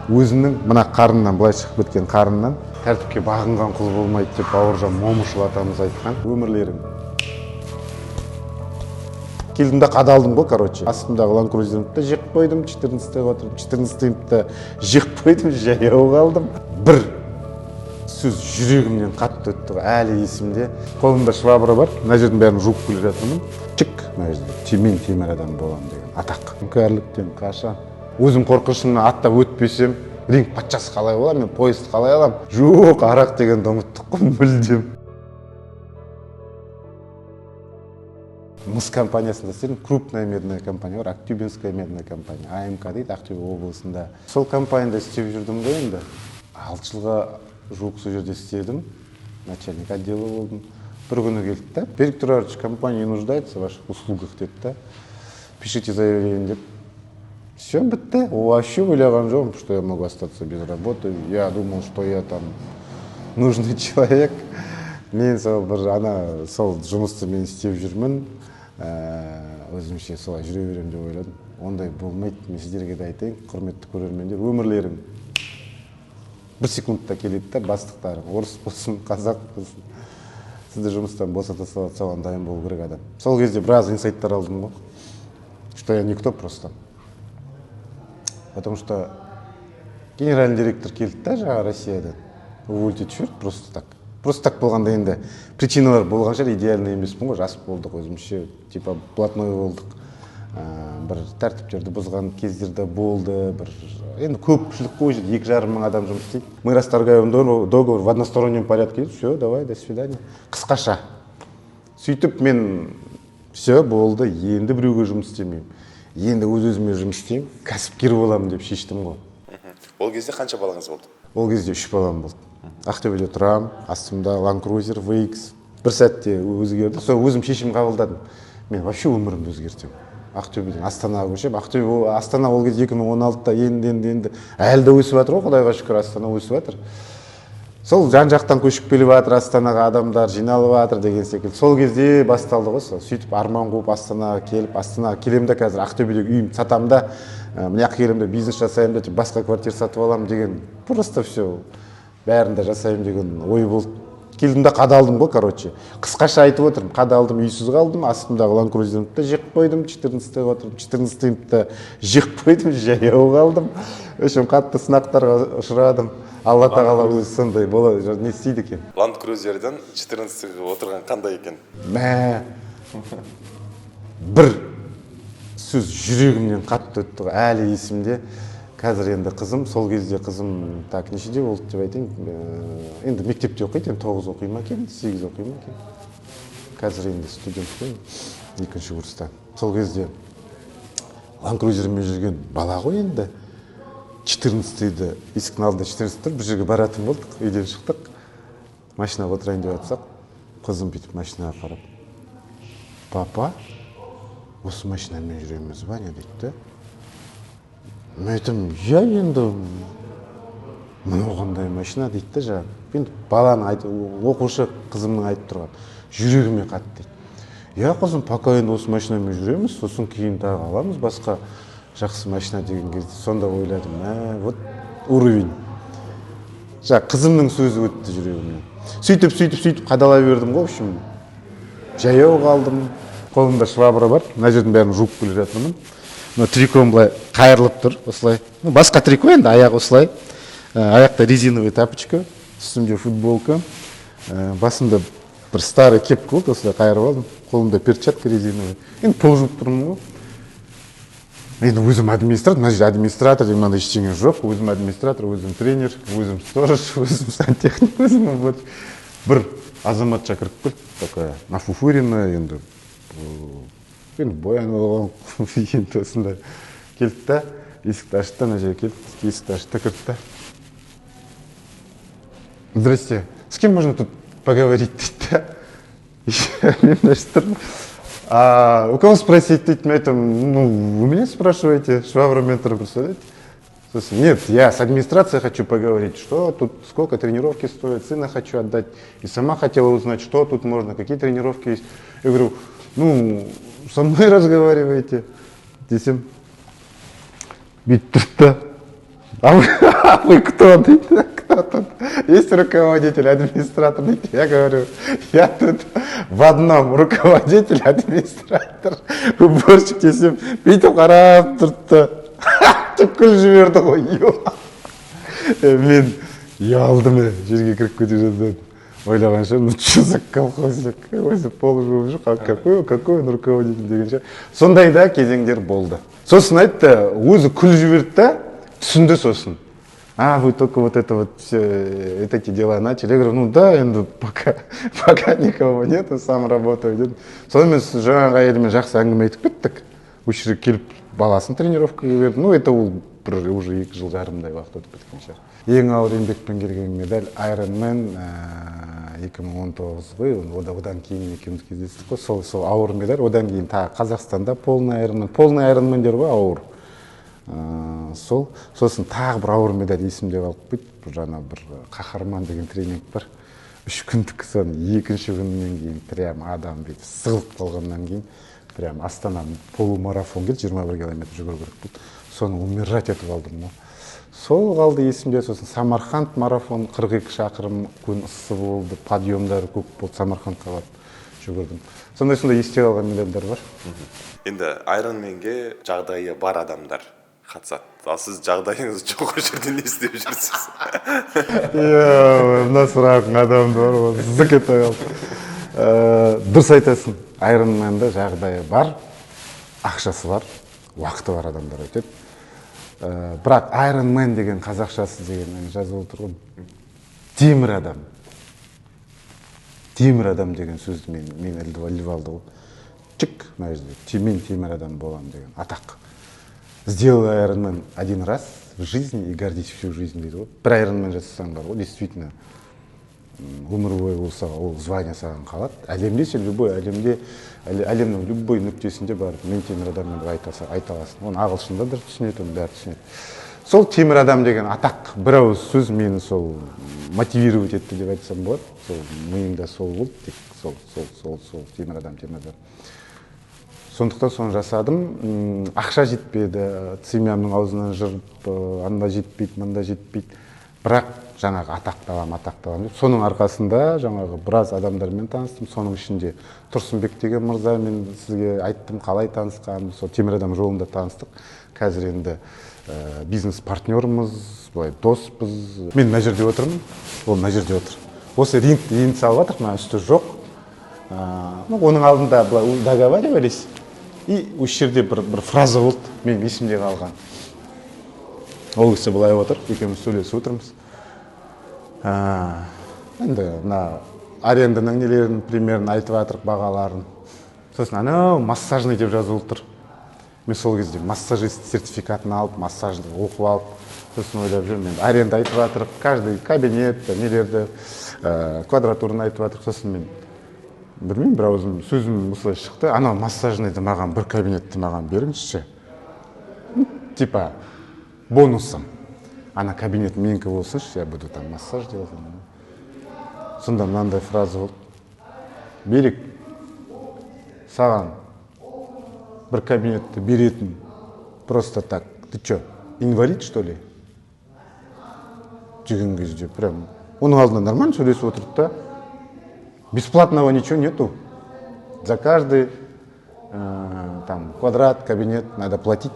өзінің мына қарыннан, былай шығып кеткен қарыннан тәртіпке бағынған құл болмайды деп Бауыржан Момышұлы атамыз айтқан. Өмірлерің. Келдім де қадалдым ғой, короче. Астымдағы Land Cruiser'ымды жек қойдым, 14-те отырып, 14-те жек қойдым, жаяу қалдым. Бір сөз жүрегімнен қатты өтті, әлі есімде. Қолымда швабра бар, мына жердің бәрін жуып келе жатырмын. Чик, мына жерде мен темір адам боламын деген атақ. Үңкәрліктен қашан. Өзім қорқышымнан аттап өтпесем, ринг патшасы қалай боламын, мен поезд қалай аламын? Жоқ, арақ дегенді ұмыттық қой, мүлдем. Мыс компаниясында істедім, крупная медная компания бар, Актюбинская медная компания, АМК дейді, Ақтөбе облысында. Сол компанияда істеп жүрдім ғой енді. 6 жылға жуық сол жерде істедім, начальник отдела болдым. Бір күні келді да, Берік Тұрарыч, компания нуждается в ваших услугах деді да, пишите заявление деп. Все, бітті. Вообще ойлаған жоқпын, что я могу остаться без работы. Я думал, что я там нужный человек. Мен сол бір сол жұмысты мен істеп жүрмін. Өзімше солай жүре беремін деп ойладым. Ондай болмайды. Мен сіздерге де айтайын, құрметті көрермендер, өмірлерің бір секундта келеді да, бастықтары, орыс болсын, қазақ болсын. Сізді жұмыстан босата салады, соған дайын болу керек адам. Сол кезде біраз инсайттар алдым ғой, что я никто просто. Потому что генеральный директор келді да, жаңа Россиядан. Увольтить жіберді просто так. Просто так болғанда енді причиналар болған шығар, идеальный емеспін ғой, жас болдық өзімше, типа блатной болдық. Бір тәртіптерді бұзған кездерде болды, бір енді көпшілік қой жерде 2,5 мың адам жұмыс істейді. Мы расторгаем договор в одностороннем порядке. Все, давай, до свидания. Қысқаша. Сөйтіп мен все болды, енді біреуге жұмыс істемеймін. Енді өз-өзіме жұмыс істеймін, кәсіпкер боламын деп шештім ғой. Ол кезде қанша балаңыз болды? Ол кезде 3 балам болды. Ақтөбеде тұрам, астымда Land Cruiser VX. Бір сәтте өзгерді. Сол өзім шешім қабылдадым. Мен вообще өмірімді өзгертемін. Ақтөбеден Астанаға көшіп, Астана ол кезде 2016-та енді әлі де өсіп жатыр ғой, Құдайға шүкір, Астана өсіп жатыр. Сол жан-жақтан көшіп келіп жатыр, Астанаға адамдар жиналып жатыр деген секілді. Сол кезде басталды ғой, сөйтіп арман қуып Астанаға келіп, Астанаға келемін да қазір Ақтөбедегі үйімді сатамын да, мына келемін да бизнес жасаймын да, басқа квартира сатып аламын деген, просто все бәрін де жасаймын деген ой болды. Келдім де қадалдым ғой, короче. Қысқаша айтып отырмын, қадалдым, үйсіз қалдым, астымдағы Land Cruiser'ымды жек қойдым, 14-те отырып, 14-те жек қойдым, жаяу қалдым. Өшім қатты сынақтарға ұшырадым. Алла тағала өзі сондай болады, не істейді екен. Land Cruiser'дан 14-ге отырған қандай екен? Бір сөз жүрегімнен қатты өтті, әлі есімде. Қазір енді қызым, сол кезде қызым так нешеде болды деп айтайын. Енді мектепте оқиды, 9 оқи ма екен, 8 оқи ма екен. Қазір енді студент қой, 2-ші курста. Сол кезде Land Cruiser'мен жүрген бала ғой енді. 14-ді, есіктің алдында 14 тұр, бір жерге баратын болдық, үйден шықтық. Машинаға отырайын деп жатсақ, қызым бүйтіп машинаға қарап: "Папа, осы машинамен жүреміз ба не?" дейді. Мен айтам, я енді мынау қандай машина дейді да, жаңағы. Енді баланың оқушы қызымның айтып тұрған, жүрегіме қатты дейді. Я қызым, пока енді осы машинамен жүреміз, сосын кейін тағы аламыз басқа жақсы машина деген кезде. Сонда ойладым, вот уровень. Жаңағы қызымның сөзі өтті жүрегімнен. Сөйтіп қадала бердім ғой, в общем. Жаяу қалдым. Қолымда швабра бар, мына жердің бәрін жуып келе жатырмын. Триком былай қайырылып тұр, осылай. Басқа трико енді, аяқ осылай. Аяқта резиновый тапочка, үстімде футболка. Басымда бір старый кепка болды, осылай қайырып алдым. Қолымда перчатка резиновый. Енді пол жуып тұрмын ғой. Енді өзім администратор, мына жерде администратор, мынандай ештеңе жоқ. Өзім администратор, өзім тренер, өзім сторож, өзім сантехник, өзім вот. Бір азаматша кіріп келді, такая нафуфуренная енді. Енді боян болған, енді осындай келді да, есікті ашты, мына жерге келді, есікті ашты, кірді да. Здрасте, с кем можно тут поговорить, дейді да. Мен ашты тұрмын. У кого спросить, дейді, мен айтам, ну, вы меня спрашиваете, швабрамен тұрып, представляете? Нет, я с администрацией хочу поговорить, что тут, сколько тренировки стоят, сына хочу отдать. И сама хотела узнать, что тут можно, какие тренировки есть. Я говорю, ну, со мной разговаривайте. Десем, бит тұрды. А вы кто? Дейді, кто тут? Есть руководитель, администратор, дейді. Я говорю, я тут в одном руководитель, администратор, уборщик десем, бүйтіп қарап тұрды. Деп күліп жіберді ғой. Мен ұялдым, жерге кіріп кете жаздадым. Ойлағанша, ну что за колхозник, өзі пол жуып жүр, какой он руководитель дегенше. Сондай да кезеңдер болды. Сосын айтты, өзі күліп жіберді да, түсінді сосын. А, вы только вот это вот все, эти дела начали. Я говорю, ну да, пока никого нету, сам работаю дедім. Сонымен жаңағы әйелімен жақсы әңгіме айтып кеттік. Осы жерге келіп баласын тренировкаға берді. Ну, это ол уже 2 жыл жарымдай уақыт өтіп кеткен шығар. Ең ауыр еңбекпен келген медаль Ironman 2019 ғой. Одан кейін екеуміз кездестік қой. Сол ауыр медаль. Одан кейін тағы Қазақстанда полный Ironman дер ғой, ауыр. Сосын тағы бір ауыр медаль есімде қалып қойды. Жаңа бір қаһарман деген тренинг бар. 3 күндік сон, 2-ші күннен кейін прям адам бет сығылып қалғаннан кейін прям Астана полумарафон келді, 21 километр жүгіру керек болды. Соны умирать етіп алдым. Сол қалды есімде. Сосын Самарқанд марафон 42 шақырым, күн ыссы болды, подъемдары көп болды, Самарқандқа барып жүгірдім. Сондай есте қалған медальдар бар. Енді Ironmanге жағдайы бар адамдар қатысады. Ал сіз жағдайыңыз жоқ жерде не істеп жүрсіз? Мына сұрағың адамды бар, ол зық ете қалды. Дұрыс айтасың, Ironman'да жағдайы бар, ақшасы бар, уақыты бар адамдар өтеді. Бірақ Ironman деген қазақшасы деген жазып отыр ғой. Темір адам. Темір адам деген сөзді мен іліп алды ғой. Чик, мен темір адам болам деген атақ. Сделал Ironman один раз в жизни и гордись всю жизнь дейді ғой. Бір Ironman жасасаң бар ғой, действительно өмір бойы болса, ол звание саған қалады. Әлемде сен әлемнің любой нүктесінде барып, мен темір адаммен айта аласың. Оны ағылшында да түсінеді, оны бәрі түсінеді. Сол темір адам деген атақ, бір ауыз сөз мені сол мотивировать етті деп айтсам болады. Сол миымда сол болды, тек сол темір адам. Сондықтан соны жасадым. Ақша жетпеді, семьямның аузынан жырып, анда жетпейді, мында жетпейді. Бірақ жаңағы атақ табам деп. Соның арқасында жаңағы біраз адамдармен таныстым. Соның ішінде Тұрсынбек деген мырза, мен сізге айттым қалай танысқанымды. Сол темір адам жолында таныстық. Қазір енді бизнес партнерымыз, былай доспыз. Мен мына жерде отырмын, ол мына жерде отыр. Осы рингті салып жатыр, мына үсті жоқ. Оның алдында былай договаривались. И осы жерде бір фраза болды, мен есімде қалған. Ол кісі былай отыр, екеуміз сөйлесіп отырмыз. Енді аренданың нелерін примерно айтып жатырық, бағаларын. Сосын анау массажный деп жазылып тұр. Мен сол кезде массажист сертификатын алып, массажды оқып алып, сосын ойлап жүрмін. Мен аренда айтып жатырық, каждый кабинет, нелерді, квадратураны айтып жатырық. Сосын мен білмеймін, бір ауызым сөзім осылай шықты. Анау массажныйды маған, бір кабинетті маған беріңізші. Типа бонусом. Ана кабинет менікі болсыншы, я буду там массаж делать. Сонда мынандай фраза болды. Берік, саған бір кабинетті беретін просто так. Ты что, инвалид, что ли? Деген кезде прям. Оның алдында нормально сөйлесіп отырды да. Бесплатного ничего нету. За каждый там квадрат, кабинет надо платить.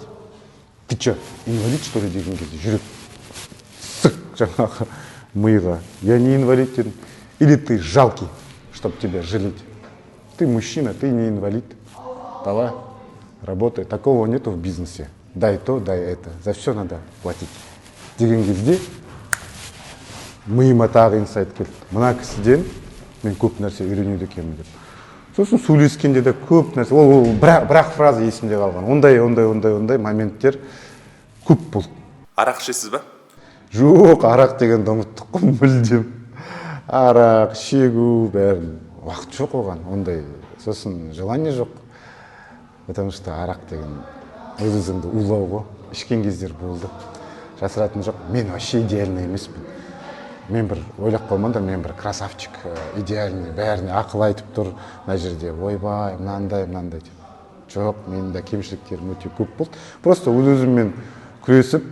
Ты что, инвалид, что ли, деген кезде жүрек сық жаңағы миға. Я не инвалид дедім. Или ты жалкий, чтобы тебя жалеть. Ты мужчина, ты не инвалид. Давай, работай. Такого нету в бизнесе. Дай то, дай это. За все надо платить. Деген кезде миыма тағы инсайт келді. Мына кісіден мен көп нәрсе үйренеді екенмін деп. Сосын сөйлескенде де көп нәрсе. Ол бірақ фраза есімде қалған. Ондай моменттер көп болды. Арақ ішесіз ба? Жоқ, арақ дегенді ұмыттық қой мүлдем. Арақ, шегу, бәрін. Уақыт жоқ оған, ондай. Сосын желание жоқ. Потому что арақ деген өз-өзіңді улау ғой. Ішкен кездер болды. Жасыратын жоқ. Мен вообще идеальный емеспін. Мен бір ойлап қалманда, мен бір красавчик, идеальный, бәріне ақыл айтып тұр, мына жерде ойбай, мынандай деп. Жоқ, менің де кемшіліктерім өте көп болды. Просто өз-өзіммен күресіп,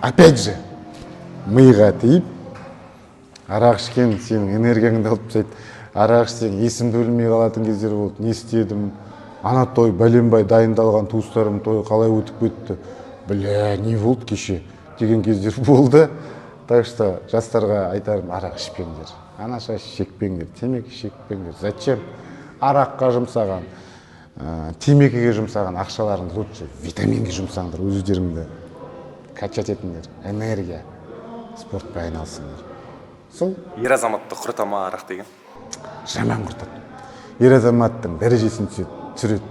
опять же миға тиіп, арақ ішкен сенің энергияңды алып тастайды. Арақ ішсең есімді білмей қалатын кездер болды. Не істедім? Ана той бәленбай дайындалған туыстарым тойы қалай өтіп кетті? Бля, не болды кеше деген кездер болды. Так что жастарға айтарым, арақ ішпеңдер. Анаша шекпеңдер, темекі шекпеңдер. Зачем? Араққа жұмсаған, темекіге жұмсаған ақшаларыңыз лучше витаминге жұмсаңдар, өздеріңді качать етіңдер, энергия, спортпен айналысыңдар. Сол Ер азаматты құртама арақ деген. жаман құртады. Ер азаматтың дәрежесін түсіреді.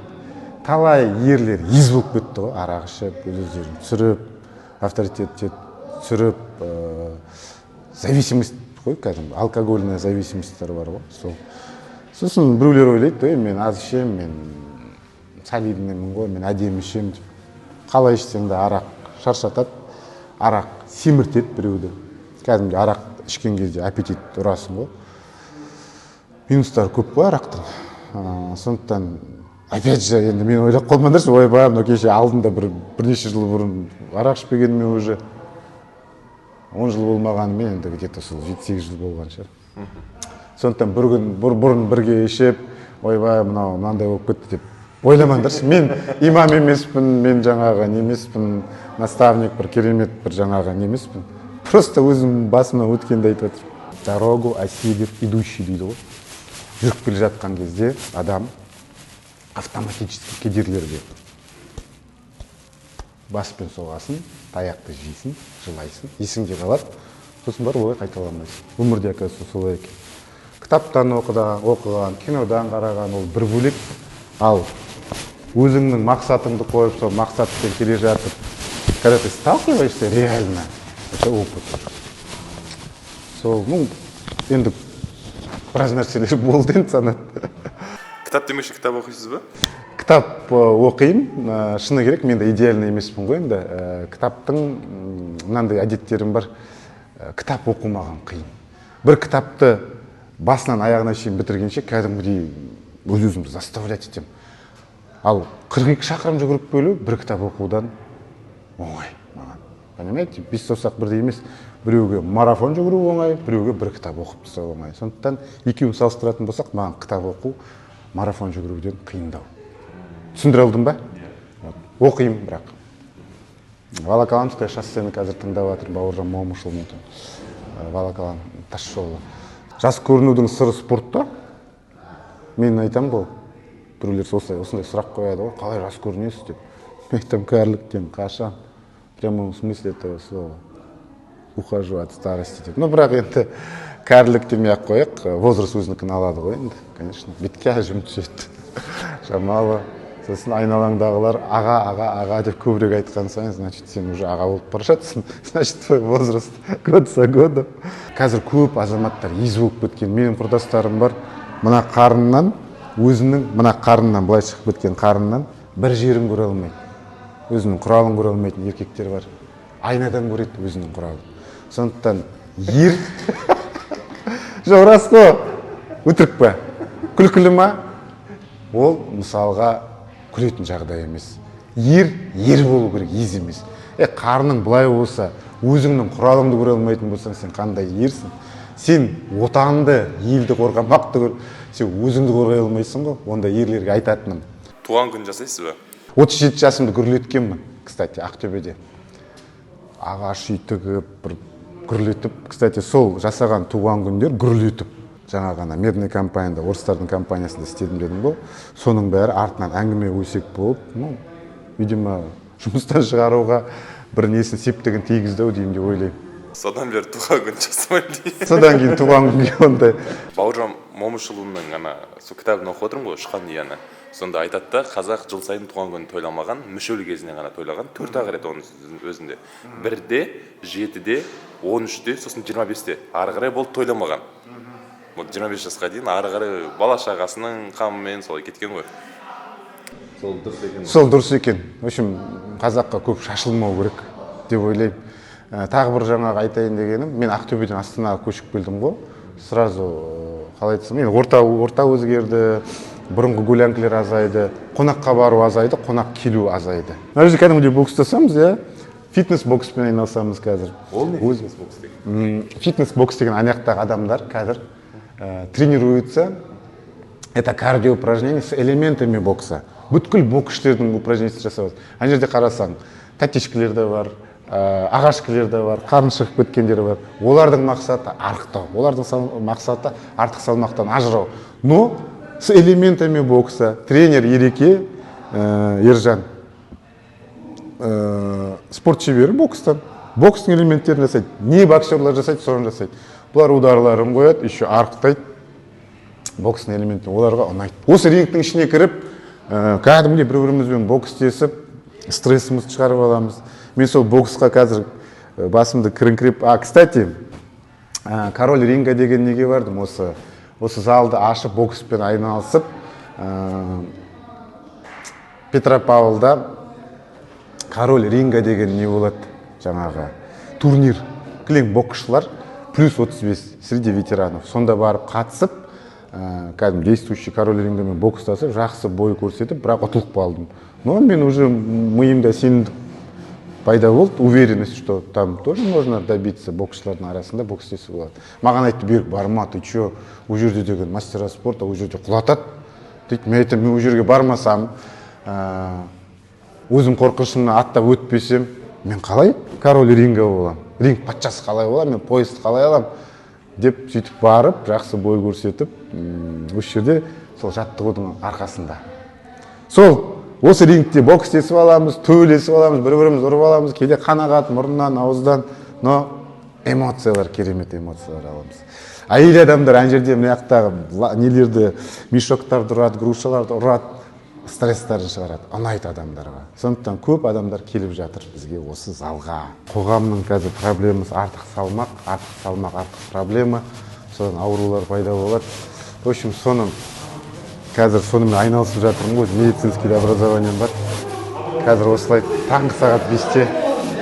Талай ерлер ез болып кетті ғой, арақ ішіп, өздерін түсіріп, авторитет түсіріп, зависимость қой, кәдімгі алкогольная зависимостьтер бар ғой. Сосын біреулер ойлайды, мен аз ішем, мен солидныймын ғой, мен әдемі ішем деп. Қалай ішсең де арақ шаршатады, арақ семіртеді біреуді. Кәдімгі арақ ішкен кезде аппетит ұрасың ғой. Минустары көп қой арақтың. Сондықтан опять же енді мен ойлап қалмаңдаршы, ойбай, мынау кеше алдында бірнеше жыл бұрын арақ ішпегеніме уже 10 жыл болмағанымен енді где-то сол 7-8 жыл болған шығар. Сондықтан бір күн бұрын бірге ішіп, ойбай, мынандай болып кетті деп ойламаңдаршы. Мен имам емеспін, мен жаңағы немеспін, наставник бір керемет бір жаңағы немеспін. Просто өзім басымнан өткенді айтып отыр. Дорогу осилит идущий дейді ғой. Жүріп келе жатқан кезде адам автоматически кедергілерге баспен соғасын, таяқты жейсін, жылайсың, есіңде қалады, сосын бар олай қайталамайсың. Өмірде оказывается солай екен. Кітаптан оқыған, кинодан қараған ол бір бөлек, ал өзіңнің мақсатыңды қойып, сол мақсатпен келе жатып, когда ты сталкиваешься реально, это опыт. Сол, енді біраз нәрселер болды енді санат. Кітап демекші, кітап оқисыз ба? Кітап оқимын, шыны керек, мен де идеальный емеспін ғой енді. Кітаптың мынандай әдеттерім бар, кітап оқымаған қиын. Бір кітапты басынан аяғына шейін бітіргенше кәдімгідей өз-өзімді заставлять етемін. Ал 42 шақырым жүгіріп келу бір кітап оқудан оңай маған. Понимаете, бес саусақ бірдей емес. Біреуге марафон жүгіру оңай, біреуге бір кітап оқып тастау оңай. Сондықтан екеуін салыстыратын болсақ, маған кітап оқу марафон жүгіруден қиындау. Түсіндіре алдым ба? Оқимын бірақ. Волоколамское шоссені қазір тыңдап жатыр, Бауыржан Момышұлы. Волоколам тас жолы. Жас көрінудің сыры спортта. Мен айтамын ғой, біреулер осындай сұрақ қояды ғой, қалай жас көрінесіз деп. Мен айтамын, кәріліктен қашан. В прямом смысле этого слова. Ухожу от старости деп. Бірақ енді кәрілік демей-ақ қояйық, возраст өзінікін алады ғой енді, конечно. Бетке әжім түседі. Жамалы. Сосын айналаңдағылар аға деп көбірек айтқан сайын, значит, сен уже аға болып бара жатсың. Значит, твой возраст год за годом. Қазір көп азаматтар ез болып кеткен. Менің құрдастарым бар. Мына қарыннан, өзінің мына қарыннан, былай шығып кеткен қарыннан бір жерін көре алмайды. Өзінің құралын көре алмайтын еркектер бар. Айнадан көреді өзінің құралын. Сондықтан ер жоқ, рас қой. Өтірік па? Күлкілі ма? Ол мысалға күлетін жағдай емес. Ер болу керек, ез емес. Қарның былай болса, өзіңнің құралыңды көре алмайтын болсаң, сен қандай ерсің? Сен отанды, елді қорғамақты көр, сен өзіңді қорғай алмайсың ғой. Онда ерлерге айтатыным. Туған күн жасайсыз ба? 37 жасымды гүрлеткенмін, кстати, Ақтөбеде. Ағаш үй тігіп, бір гүрлетіп, кстати, сол жасаған туған күндер гүрлетіп. Жаңа ғана медный компанияда, орыстардың компаниясында істедім дедім ғой. Соның бәрі артынан әңгіме өсек болып, видимо, жұмыстан шығаруға бір несін септігін тигізді деймін деп ойлаймын. Содан бері туған күн жасамаймын дейді. Содан кейін туған күнге ондай. Бауыржан Момышұлының кітабын оқып отырмын ғой, ұшқан ияны. Сонда айтады да, қазақ жыл сайын туған күнін тойламаған, мүшел кезіне ғана тойлаған, 4 рет оның өзінде. 1-де, 7-де, 13-де, сосын 25-де. Ары қарай болды тойламаған. 25 жасқа дейін ары қарай бала шағасының қамымен солай кеткен ғой. Сол дұрыс екен. Сол дұрыс екен. В общем, қазаққа көп шашылмау керек деп ойлаймын. Тағы бір жаңағы айтайын дегенім, мен Ақтөбеден Астанаға көшіп келдім ғой. Сразу қалай айтсам, мен орта өзгерді, бұрынғы гулянкілер азайды, қонаққа бару азайды, қонақ келу азайды. Мына жерде кәдімгідей бокстасамыз, фитнес бокспен айналысамыз қазір. Ол не фитнес бокс деген? Фитнес бокс деген аяқтағы адамдар қазір тренируются. Это кардио упражнение с элементами бокса. Бүткіл боксшылардың упражнениесін жасап жатыр. Ана жерде қарасаң, тәтешкілер де бар, ағашкілер де бар, қарны шығып кеткендер бар. Олардың мақсаты арықтау. Олардың мақсаты артық салмақтан ажырау. Но с элементами бокса тренер Ереке Ержан спорт шебері бокстан. Бокстың элементтерін жасайды. Не боксерлар жасайды, соны жасайды. Бұлар ударларын қояды, еще арықтайды. Бокстың элементі оларға ұнайды. Осы рингтің ішіне кіріп, кәдімгідей бір-бірімізбен бокс істесіп, стрессімізді шығарып аламыз. Мен сол боксқа қазір басымды кіріңкіреп, кстати, король ринга деген неге бардым, осы залды ашып бокспен айналысып, Петропавлда король ринга деген не болады, жаңағы турнир, кілең боксшылар плюс 35 среди ветеранов. Сонда барып қатысып, кәдім действующий король рингамен бокстасып, жақсы бой көрсетіп, бірақ ұтылып қалдым. Но мен уже миымда сенімдік пайда болды, уверенность, что там тоже можно добиться боксшылардың арасында бокс істесе болады. Маған айтты, Берік, барма, ты че, ол жерде деген мастера спорта, ол жерде құлатады. Дейді, мен айтам, мен ол жерге бармасам, өзім қорқышымнан аттап өтпесем, мен қалай король ринга боламын? Ринг патшасы қалай боламын? Мен поезд қалай аламын? Деп сөйтіп барып, жақсы бой көрсетіп, осы жерде сол жаттығудың арқасында. Сол осы рингте бокс істесіп аламыз, төбелесіп аламыз, бір-біріміз ұрып аламыз, кейде қанағат, мұрыннан, ауыздан, но эмоциялар, керемет эмоциялар аламыз. Әйел адамдар ана жерде мына жақтағы нелерді, мешоктарды ұрады, грушаларды ұрады, стресстарын шығарады, ұнайды адамдарға. Сондықтан көп адамдар келіп жатыр бізге осы залға. Қоғамның қазір проблемасы артық салмақ, артық проблема, содан аурулар пайда болады. В общем, қазір сонымен айналысып жатырмын ғой, медицинский образованием бар. Қазір осылай таңғы сағат 5-те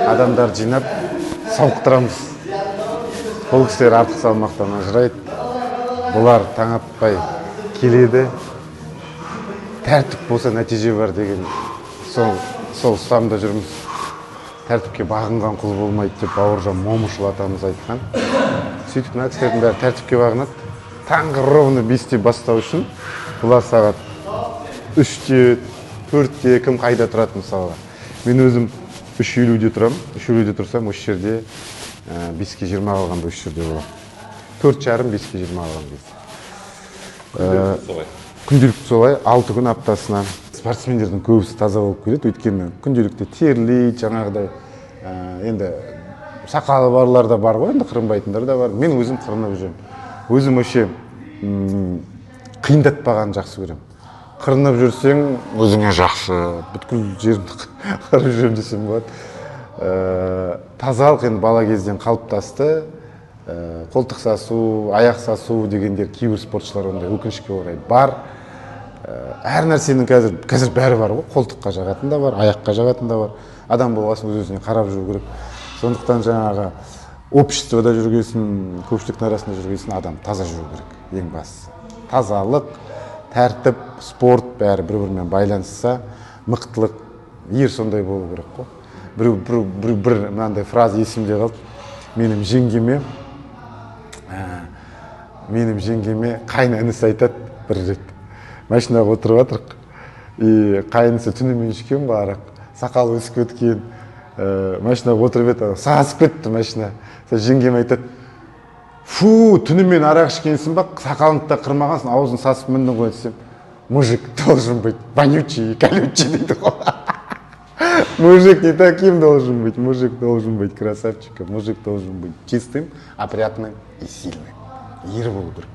адамдар жинап, сауықтырамыз. Бұл кісілер артық салмақтан ажырайды. Бұлар таң атпай келеді. Тәртіп болса нәтиже бар деген сол ұстамда жүрміз. Тәртіпке бағынған құл болмайды деп Бауыржан Момышұлы атамыз айтқан. Сөйтіп мына кісілердің бәрі тәртіпке бағынады. Таңғы ровно 5-те бастау үшін бұлар сағат 3-те, 4-те кім қайда тұрады мысалға. Мен өзім 3:50-де тұрамын. 3:50-де тұрсам осы жерде 5-ке 20 қалғанда осы жерде боламын. 4:30, 5-ке 20 қалған кезде. Күнделікті солай, 6 күн аптасына. Спортсмендердің көбісі таза болып келеді, өйткені күнделікті терлейді, жаңағыдай. Енді сақалы барлар да бар ғой, енді қырынбайтындар да бар. Мен өзім қырынып жүремін. Өзім өше қиындатпаған жақсы көремін. Қырынып жүрсең, өзіңе жақсы, бүткіл жерімді қырып жүремін десем болады. Тазалық енді бала кезден қалыптасты. Қолтық сасу, аяқ сасу дегендер кейбір спортшылар ондай өкінішке орай бар. Әр нәрсенің қазір бәрі бар ғой, қолтыққа жағатын да бар, аяққа жағатын да бар. Адам болғасын өз-өзіне қарап жүру керек. Сондықтан жаңағы обществода жүргесін, көпшіліктің арасында жүргесін адам таза жүру керек, ең бастысы. Тазалық, тәртіп, спорт бәрі бір-бірімен байланысса, мықтылық, ер сондай болу керек қой. Бір мынандай фраза есімде қалды. Менің жеңгеме қайын інісі айтады бір рет. Машинаға отырып жатырық. Қайынысы түнімен ішкен барақ, сақалы өсіп кеткен. Машинаға отырып еді, сасып кетті машина. Жеңгем айтады, фу, түнімен арақ ішкенсің ба, сақалыңды да қырмағансың, аузын сасып міндің ғой десем, мужик должен быть вонючий, колючий дейді ғой. Мужик не таким должен быть, мужик должен быть красавчиком, мужик должен быть чистым, опрятным и сильным. Ер болу керек.